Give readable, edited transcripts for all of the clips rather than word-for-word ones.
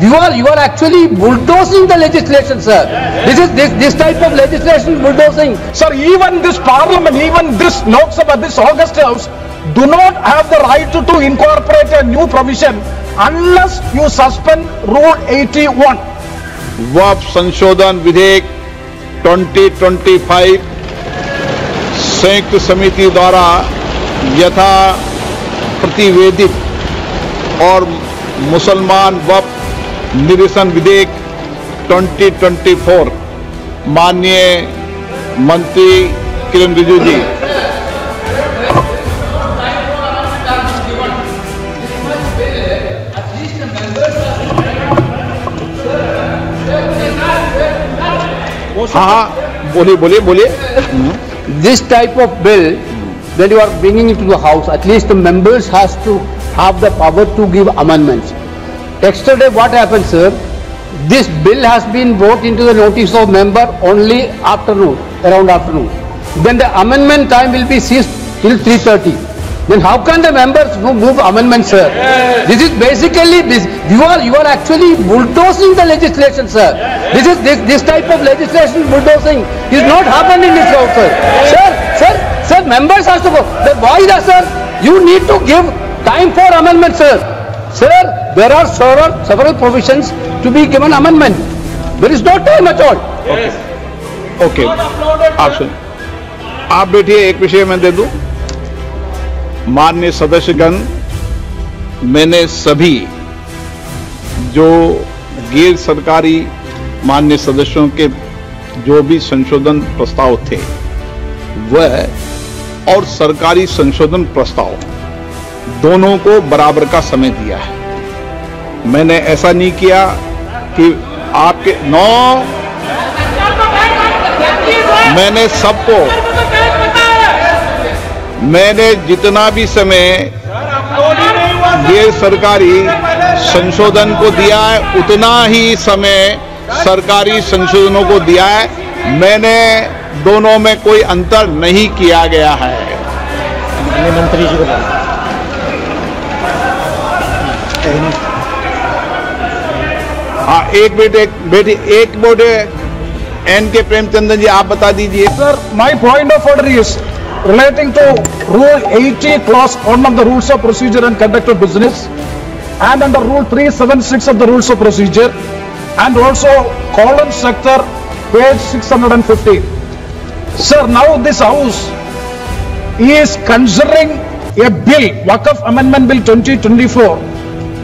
You are actually bulldozing the legislation, sir. This type of legislation bulldozing. Sir, even this parliament, even this Lok Sabha, this August House, do not have the right to incorporate a new provision unless you suspend Rule 81. वक्फ संशोधन विधेयक 2025 संयुक्त समिति द्वारा यथा प्रतिवेदित और मुसलमान वक्फ निरसन विधेयक 2024 माननीय मंत्री किरण रिजिजू जी। हाँ बोलिए। This type of bill, when you are bringing it to the house, at least the members has to have the power to give amendments. Yesterday what happened, sir? This bill has been brought into the notice of member only afternoon, around afternoon. Then the amendment time will be ceased till 3:30. Then how can the members move amendments, sir? This is basically this. You are actually bulldozing the legislation, sir. This type of legislation bulldozing is not happened in this house, sir. Sir, members has to go. Then why the sir? You need to give time for amendment, sir. Sir, there are several provisions to be given amendment. There is no time at all. Okay आप बैठिए, एक विषय मैं दे दूं। माननीय सदस्यगण, मैंने सभी जो गैर सरकारी माननीय सदस्यों के जो भी संशोधन प्रस्ताव थे वह और सरकारी संशोधन प्रस्ताव दोनों को बराबर का समय दिया है। मैंने ऐसा नहीं किया कि आपके मैंने सबको, मैंने जितना भी समय गैर सरकारी संशोधन को दिया है उतना ही समय सरकारी संशोधनों को दिया है। मैंने दोनों में कोई अंतर नहीं किया गया है। मंत्री जी को हाँ, एक बेटे एन के प्रेमचंद्र जी, आप बता दीजिए। Sir, my point of order is relating to Rule 80, Clause 1 of the Rules of Procedure and Conduct of Business, and under Rule 376 of the Rules of Procedure, and also column sector, page 650. Sir, now this House is considering a bill, Waqf Amendment Bill 2024,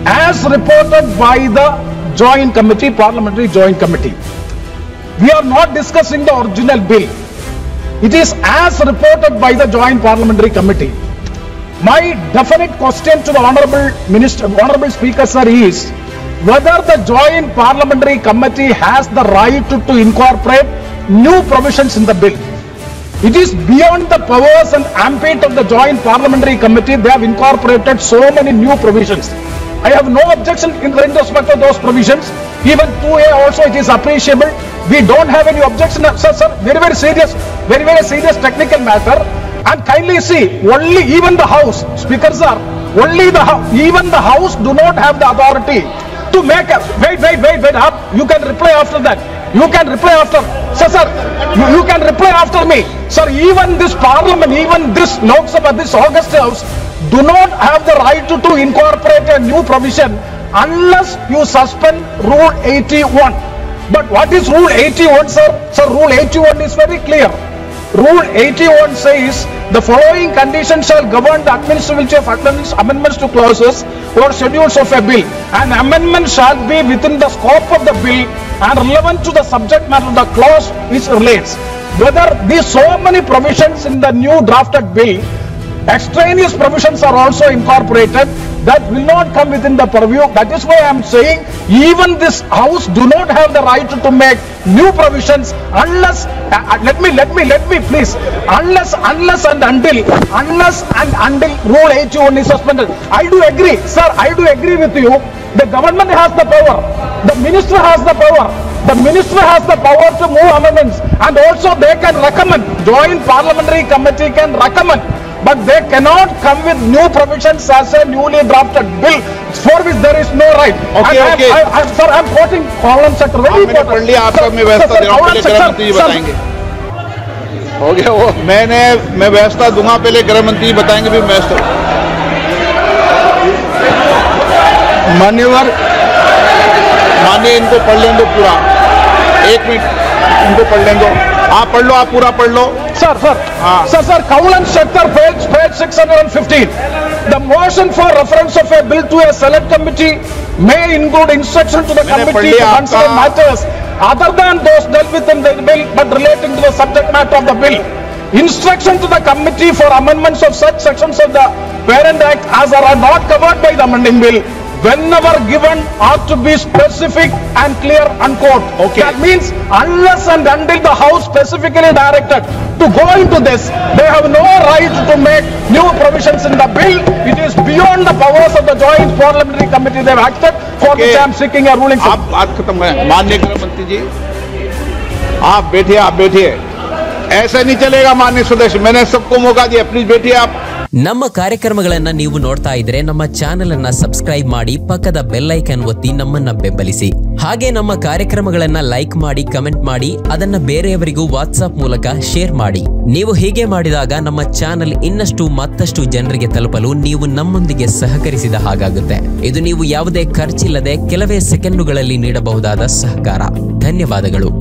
as reported by the Joint Committee, Parliamentary Joint Committee. We are not discussing the original bill. It is as reported by the Joint Parliamentary Committee. My definite question to the Honorable Speaker, sir, is whether the Joint Parliamentary Committee has the right to incorporate new provisions in the bill. It is beyond the powers and ambit of the Joint Parliamentary Committee. They have incorporated so many new provisions. I have no objection in respect of those provisions. Even 2A also, it is appreciable. We don't have any objection, sir. Very serious technical matter. And kindly see, only even the House, Speaker sir, even the House do not have the authority to make a, wait up. You can reply after that. You can reply after, sir, you can reply after me. Sir, even this parliament, even this Lok Sabha, this August House, do not have the right to incorporate a new provision unless you suspend Rule 81. But what is Rule 81, sir? Sir, Rule 81 is very clear. Rule 81 says the following conditions shall govern the administration of amendments to clauses or schedules of a bill. An amendment shall be within the scope of the bill and relevant to the subject matter of the clause which relates. Whether these so many provisions in the new drafted bill, extraneous provisions are also incorporated, that will not come within the purview. That is why I am saying even this House do not have the right to make new provisions unless, let me please, unless and until Rule 81 is suspended. I do agree, sir, I do agree with you. The government has the power, the minister has the power. The minister has the power to move amendments, and also they can recommend, Joint Parliamentary Committee can recommend. but they cannot come with new provisions as a newly drafted bill for which there is no right. Okay, okay. Sir, I'm quoting Column Sector. Very मैंने important. पढ़ लिया, आपका मैं व्यवस्था दे रहा हूँ, पहले गृह मंत्री जी बताएंगे। हो गया वो, मैं व्यवस्था दूंगा, पहले गृह मंत्री बताएंगे, फिर व्यवस्था। मान्य इनको पढ़ लें दो पूरा, 1 मिनट इनको पढ़ लें दो, आप पढ़ लो, आप पूरा पढ़ लो। Sir, Column Sector, page 615. The motion for reference of a bill to a select committee may include instruction to the committee to consider matters other than those dealt with in the bill but relating to the subject matter of the bill. Instruction to the committee for amendments of such sections of the Parent Act as are not covered by the amending bill, whenever given, ought to be specific and clear, unquote. Okay. That means unless and until the House specifically directed to go into this, they have no right to make new provisions in the bill. It is beyond the powers of the Joint Parliamentary Committee they have acted, for which I am seeking a ruling. आप बात खत्म है। माननीय गृह मंत्री जी, आप बैठिए, ऐसा नहीं चलेगा माननीय सदस्य, मैंने सबको मौका दिया, प्लीज बैठिए आप। ನಮ್ಮ ಕಾರ್ಯಕ್ರಮಗಳನ್ನ ನೀವು ನೋಡ್ತಾ ಇದ್ರೆ ನಮ್ಮ ಚಾನೆಲ್ ಅನ್ನ ಸಬ್ಸ್ಕ್ರೈಬ್ ಮಾಡಿ ಪಕ್ಕದ ಬೆಲ್ ಐಕಾನ್ ಒತ್ತಿ ನಮ್ಮನ್ನ ಬೆಂಬಲಿಸಿ. ಹಾಗೆ ನಮ್ಮ ಕಾರ್ಯಕ್ರಮಗಳನ್ನ ಲೈಕ್ ಮಾಡಿ, ಕಮೆಂಟ್ ಮಾಡಿ, ಅದನ್ನ ಬೇರೆಯವರಿಗೂ ವಾಟ್ಸ್ಆಪ್ ಮೂಲಕ ಶೇರ್ ಮಾಡಿ. ನೀವು ಹೀಗೆ ಮಾಡಿದಾಗ ನಮ್ಮ ಚಾನೆಲ್ ಇನ್ನಷ್ಟು ಮತ್ತಷ್ಟು ಜನರಿಗೆ ತಲುಪಲು ನೀವು ನಮ್ಮೊಂದಿಗೆ ಸಹಕರಿಸಿದ ಹಾಗಾಗುತ್ತೆ. ಇದು ನೀವು ಯಾವುದೇ ಖರ್ಚಿಲ್ಲದೆ ಕೆಲವೇ ಸೆಕೆಂಡುಗಳಲ್ಲಿ ನೀಡಬಹುದಾದ ಸಹಕಾರ. ಧನ್ಯವಾದಗಳು.